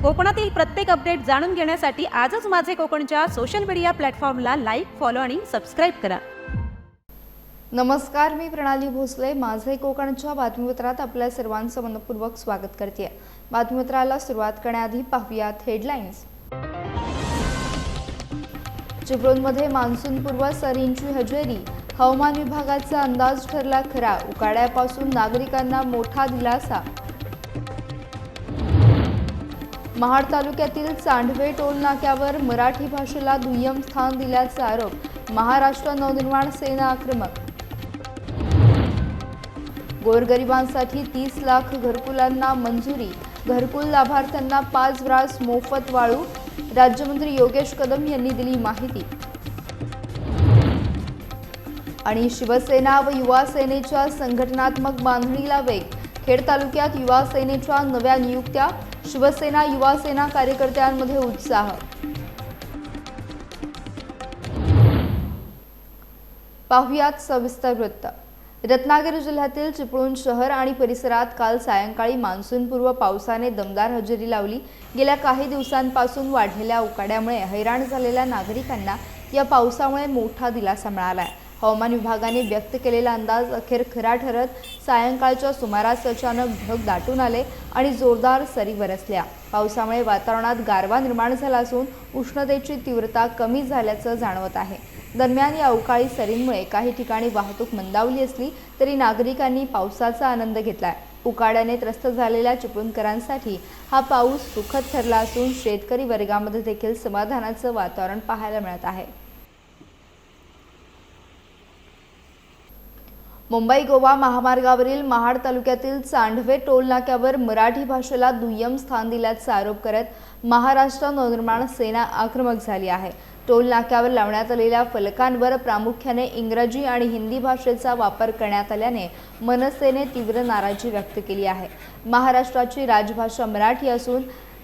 कोकणातील प्रत्येक अपडेट जाणून घेण्यासाठी आजच माझे कोकणच्या सोशल मीडिया प्लॅटफॉर्मला लाईक, फॉलो आणि सबस्क्राईब करा. नमस्कार, मी प्रणाली भोसले. माझे कोकणच्या बातमीपत्रात आपल्या सर्वांचं मनपूर्वक स्वागत करते. बातमीपत्राला सुरुवात करण्याआधी पाहूयात हेडलाईन्स. चिपळूणमध्ये मान्सूनपूर्व सरींची हजेरी. हवामान विभागाचा अंदाज ठरला खरा. उकाड्यापासून नागरिकांना मोठा दिलासा. महाड तालुक्यातील चांडवे टोल नाक्यावर मराठी भाषेला दुय्यम स्थान दिल्याचा आरोप. महाराष्ट्र नवनिर्माण सेना आक्रमक. गोरगरिबांसाठी 30 लाख घरकुलांना मंजुरी. घरकुल लाभार्थ्यांना 5 ब्रास मोफत वाळू. राज्यमंत्री योगेश कदम यांनी दिली माहिती. आणि शिवसेना व युवा सेनेच्या संघटनात्मक बांधणीला वेग. खेड तालुक्यात युवा सेनेच्या नव्या नियुक्त्या. शिवसेना युवा सेना कार्यकर्त्यांमध्ये उत्साह. पाहुयात सविस्तर वृत्त. रत्नागिरी जिल्ह्यातील चिपळूण शहर आणि परिसरात काल सायंकाळी मान्सूनपूर्व पावसाने दमदार हजेरी लावली. गेल्या काही दिवसांपासून वाढलेल्या उकाड्यामुळे हैराण झालेल्या नागरिकांना या पावसामुळे मोठा दिलासा मिळाला आहे. हवामान विभागाने व्यक्त केलेला अंदाज अखेर खरा ठरत सायंकाळच्या सुमारास अचानक ढग दाटून आले आणि जोरदार सरी बरसल्या. पावसामुळे वातावरणात गारवा निर्माण झाला असून उष्णतेची तीव्रता कमी झाल्याचं जाणवत आहे. दरम्यान या अवकाळी सरींमुळे काही ठिकाणी वाहतूक मंदावली असली तरी नागरिकांनी पावसाचा आनंद घेतलाय. उकाड्याने त्रस्त झालेल्या चिपळूणकरांसाठी हा पाऊस सुखद ठरला असून शेतकरी वर्गामध्ये देखील समाधानाचं वातावरण पाहायला मिळत आहे. मुंबई गोवा महामार्गावरील महाड तालुक्यातील चांडवे टोल नाक्यावर मराठी भाषेला दुय्यम स्थान दिल्याचा आरोप करत महाराष्ट्र नवनिर्माण सेना आक्रमक झाली आहे. टोल नाक्यावर लावण्यात आलेल्या फलकांवर प्रामुख्याने इंग्रजी आणि हिंदी भाषेचा वापर करण्यात आल्याने मनसेने तीव्र नाराजी व्यक्त केली आहे. महाराष्ट्राची राजभाषा मराठी असून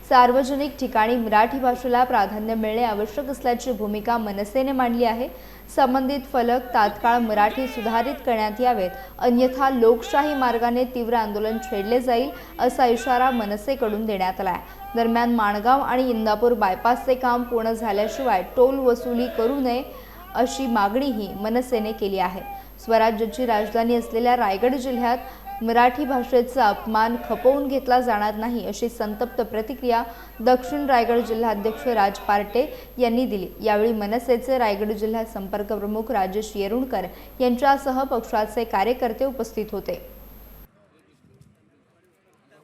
सार्वजनिक ठिकाणी मराठी भाषेला प्राधान्य मिळणे आवश्यक असल्याची भूमिका मनसेने मांडली आहे. संबंधित फलक तात्काळ मराठी सुधारित करण्यात यावेत, अन्यथा लोकशाही मार्गाने तीव्र आंदोलन छेडले जाईल असा इशारा मनसेकडून देण्यात आला आहे. दरम्यान माणगाव आणि इंदापूर बायपासचे काम पूर्ण झाल्याशिवाय टोल वसुली करू नये अशी मागणीही मनसेने केली आहे. स्वराज्याची राजधानी असलेल्या रायगड जिल्ह्यात मराठी भाषेचा अपमान खपवून घेतला जाणार नाही अशी संतप्त प्रतिक्रिया दक्षिण रायगड जिल्हाध्यक्ष राज पार्टे यांनी दिली. यावेळी मनसेचे रायगड जिल्हा संपर्क प्रमुख राजेश येरुणकर यांच्यासह पक्षाचे कार्यकर्ते उपस्थित होते.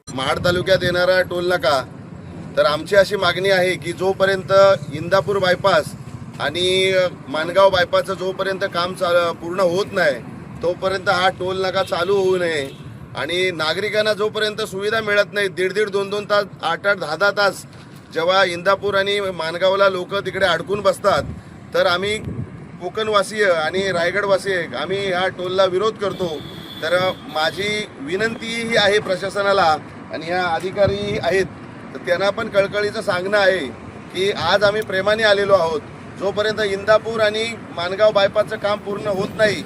महाड तालुक्यात येणारा टोल नाका तर आमची अशी मागणी आहे की जोपर्यंत इंदापूर बायपास आणि माणगाव बायपासचं जोपर्यंत काम पूर्ण होत नाही तोपर्यंत हा टोल नाका चालू होऊ नये. आणि नागरिकांना जोपर्यंत सुविधा मिळत नाही, 1.5 2 तास, 8 10 तास जेव्हा इंदापूर आणि माणगावला लोक तिकडे अडकून बसतात, तर आम्ही कोकणवासीय आणि रायगडवासीय आम्ही ह्या टोलला विरोध करतो. तर माझी विनंती ही आहे प्रशासनाला आणि ह्या अधिकारी आहेत, तर त्यांना पण कळकळीचं सांगणं आहे की आज आम्ही प्रेमाने आलेलो आहोत. जोपर्यंत इंदापूर आणि माणगाव बायपासचं काम पूर्ण होत नाही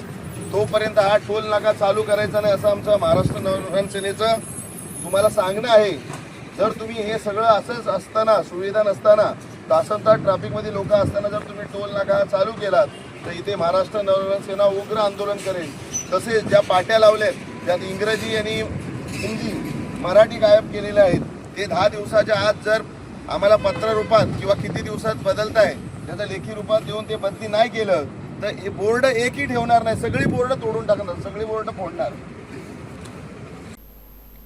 तोपर्यंत हा टोल नाका चालू करायचा नाही असं आमचं महाराष्ट्र नवनिर्माण सेनेचं तुम्हाला सांगणं आहे. जर तुम्ही हे सगळं असंच असताना, सुविधा नसताना, तासनतास ट्रॅफिकमध्ये लोक असताना जर तुम्ही टोल नाका चालू केलात तर इथे महाराष्ट्र नवनिर्माण सेना उग्र आंदोलन करेल. तसेच ज्या पाट्या लावल्यात त्यात इंग्रजी आणि हिंदी, मराठी गायब केलेले आहेत, ते 10 दिवसाच्या आत जर आम्हाला पत्र रूपात किंवा किती दिवसात बदलताय त्याचा लेखी रूपात देऊन ते बदली नाही केलं तर हे बोर्ड एकही ठेवणार नाही, सगळी बोर्ड तोडून टाकणार, सगळी बोर्ड फोडणार.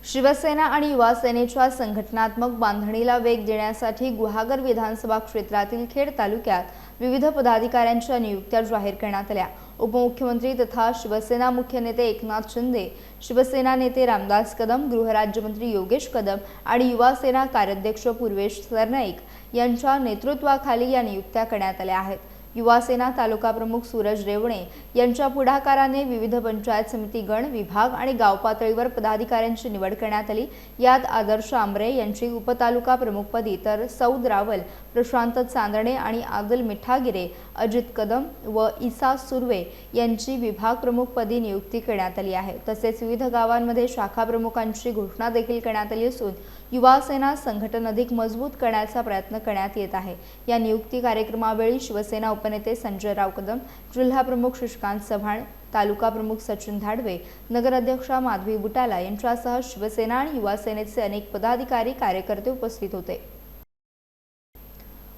शिवसेना आणि युवा सेनेच्या संघटनात्मक बांधणीला वेग देण्यासाठी गुहागर विधानसभा क्षेत्रातील खेड तालुक्यात विविध पदाधिकाऱ्यांच्या नियुक्त्या जाहीर करण्यात आल्या. उपमुख्यमंत्री तथा शिवसेना मुख्य नेते एकनाथ शिंदे, शिवसेना नेते रामदास कदम, गृहराज्यमंत्री योगेश कदम आणि युवा सेना कार्याध्यक्ष पूर्वेश सरनाईक यांच्या नेतृत्वाखाली या नियुक्त्या करण्यात आल्या आहेत. युवा सेना तालुका प्रमुख सूरज रेवणे यांच्या पुढाकाराने विविध पंचायत समिती गण, विभाग आणि गाव पातळीवर पदाधिकाऱ्यांची निवड करण्यात आली. यात आदर्श आंबरे यांची उपतालुका प्रमुखपदी तर सौद रावल, प्रशांत चांदणे आणि आदिल मिठागिरे, अजित कदम व ईसा सुर्वे यांची विभाग प्रमुखपदी नियुक्ती करण्यात आली आहे. तसेच विविध गावांमध्ये शाखा प्रमुखांची घोषणा देखील करण्यात आली असून युवा सेना संघटन अधिक मजबूत करण्याचा प्रयत्न करण्यात येत आहे। या नियुक्ती कार्यक्रमावेळी शिवसेना उपनेते संजय राव कदम, जिल्हा प्रमुख शशिकांत चव्हाण, तालुका प्रमुख सचिन धाडवे, नगराध्यक्षा माधवी बुटाला यांच्यासह शिवसेना आणि युवा सेनेचे अनेक पदाधिकारी कार्यकर्ते उपस्थित होते।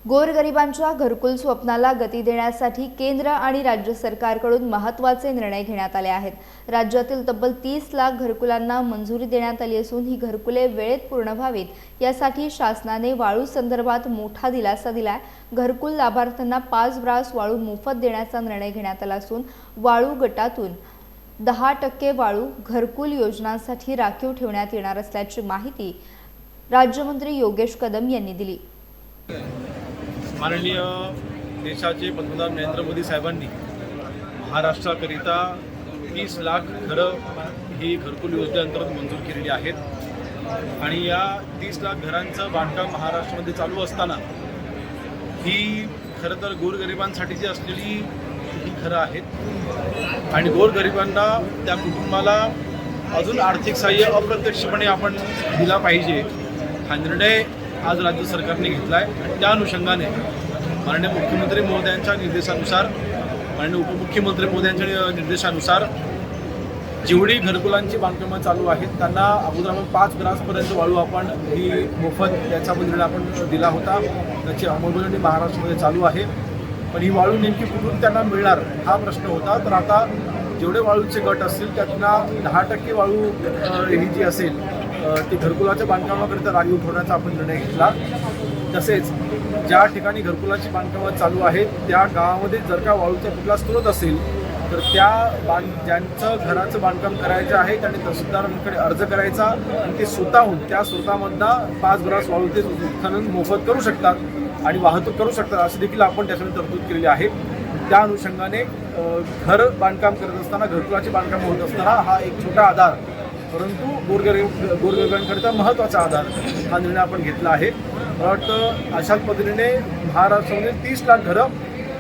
गोरगरिबांच्या घरकुल स्वप्नाला गती देण्यासाठी केंद्र आणि राज्य सरकारकडून महत्त्वाचे निर्णय घेण्यात आले आहेत। राज्यातील तब्बल 30 लाख घरकुलांना मंजुरी देण्यात आली असून ही घरकुले वेळेत पूर्ण व्हावीत यासाठी शासनाने वाळू संदर्भात मोठा दिलासा दिलाय। घरकुल लाभार्थ्यांना 5 ब्रास वाळू मोफत देण्याचा निर्णय घेण्यात आला असून वाळू गटातून 10% वाळू घरकुल योजनांसाठी राखीव ठेवण्यात येणार असल्याची माहिती राज्यमंत्री योगेश कदम यांनी दिली। माननीय देशाचे पंतप्रधान नरेंद्र मोदी साहेबांनी महाराष्ट्राकरिता 30 लाख घरं ही घरकुल योजनेअंतर्गत मंजूर केलेली आहेत आणि या 30 लाख घरांचं बांधकाम महाराष्ट्रामध्ये चालू असताना ही खरं तर गोरगरिबांसाठीची असलेली ही घरं आहेत आणि गोरगरिबांना त्या कुटुंबाला अजून आर्थिक सहाय्य अप्रत्यक्षपणे आपण दिला पाहिजे हा निर्णय आज राज्य सरकारने घेतला आहे। त्या अनुषंगाने माननीय मुख्यमंत्री महोदयांच्या निर्देशानुसार, माननीय उपमुख्यमंत्री महोदयांच्या निर्देशानुसार जेवढी घरकुलांची बांधकामं चालू आहेत त्यांना अगोदर आपण 5 ग्रासपर्यंत वाळू आपण ही मोफत याचा निर्णय आपण दिला होता। त्याची अंमलबजावणी महाराष्ट्रामध्ये चालू आहे, पण ही वाळू नेमकी कुठून त्यांना मिळणार हा प्रश्न होता। तर आता जेवढे वाळूचे गट असतील त्यातना 10% वाळू ही जी असेल ती घरकुलाच्या बांधकामाकरिता राखीव ठेवण्याचा आपण निर्णय घेतला। तसेच ज्या ठिकाणी घरकुलाची बांधकामं चालू आहेत त्या गावामध्ये जर का वाळूचा कुठला स्रोत असेल तर त्या ज्यांचं घराचं बांधकाम करायचं आहे त्यांनी तहसीलदारांकडे अर्ज करायचा आणि ते स्वतःहून त्या स्रोतामधनं 5 ग्रास वाळू ते उत्खनन मोफत करू शकतात आणि वाहतूक करू शकतात अशी देखील आपण त्यासाठी तरतूद केलेली आहे। त्या अनुषंगाने घर बांधकाम करत असताना घरकुलाची बांधकाम होत असताना हा एक छोटा आधार परंतु गोरगरिबांकरिता महत्त्वाचा आधार हा निर्णय आपण घेतला आहे। मला वाटतं अशाच पद्धतीने महाराष्ट्रामध्ये 30 लाख घरं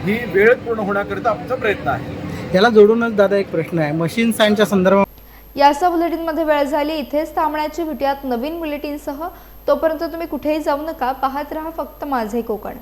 ही वेळेत पूर्ण होण्याकरिता आमचा प्रयत्न आहे। याला जोडूनच दादा एक प्रश्न आहे मशीन सायन्सच्या संदर्भात। याचा बुलेटिनमध्ये वेळ झाली, इथेच थांबण्याची भेटूयात नवीन बुलेटिनसह। तोपर्यंत तुम्ही कुठेही जाऊ नका, पाहत रहा फक्त माझे कोकण।